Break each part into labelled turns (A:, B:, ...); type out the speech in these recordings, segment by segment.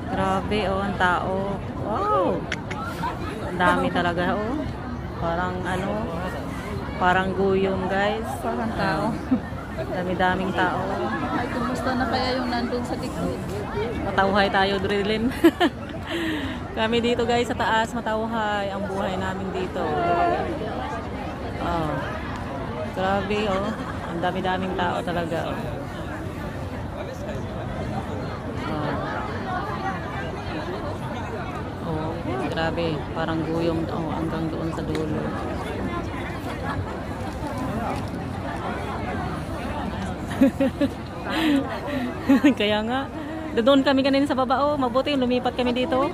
A: Grabe, oh, ang tao. Wow! Ang dami talaga, oh. Parang ano, parang guyom, guys.
B: Parang tao.
A: Dami-daming tao.
B: Ay, kumusta na kaya yung nandun sa TikTok?
A: Matauhay tayo, Drilin. Kami dito, guys, sa taas, matauhay ang buhay namin dito. Oh. Grabe, oh. Ang dami-daming tao talaga, oh. Oh, grabe. Parang guyom, oh, hanggang doon sa dulo. Kaya nga, doon kami kanina sa baba, oh. Mabuti lumipat kami dito.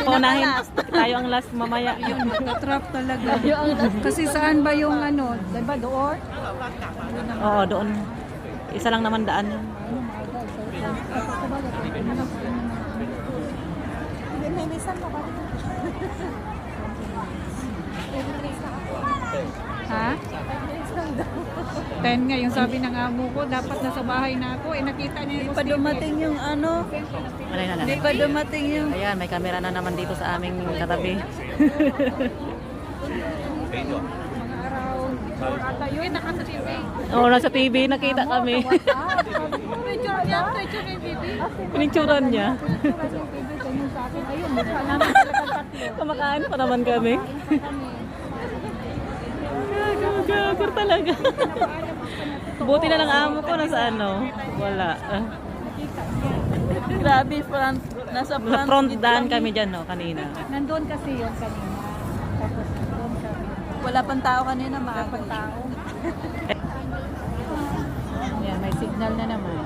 A: Paunahin. Tayo ang last mamaya.
B: Yung nakatrap talaga. Kasi saan ba yung ano? Diba doon?
A: Oo, doon. Isa lang naman daan.
B: May misan pa ba? Ha? 10 nga yung sabi ng amo ko, dapat nasa bahay na ako. Nakita niya yung
C: Pa dumating yung ano,
A: Malay na
C: hindi
A: lang.
C: pa dumating yung
A: Ayan, may camera na naman dito sa aming katabi.
B: mga araw. Or ata yun, naka sa TV.
A: Oo, nasa TV, nakita kami.
B: Picture niya, picture yung TV.
A: Pinicturan niya.
B: Picture yung TV, ganyan sa akin. Ayun, mukha namin talagang tatlo.
A: Kumakain pa naman kami. Gagar talaga. Buti na lang amo ko nasa ano. Wala.
C: grabe front, nasa
A: Sa
C: front.
A: front
C: gate
A: daan
C: kami.
A: kami dyan, no, kanina.
B: Nandun kasi yung kanina. Tapos nandun kami.
C: Wala pang tao kanina,
B: Mga
C: maaga.
B: tao. Yan, may signal na naman.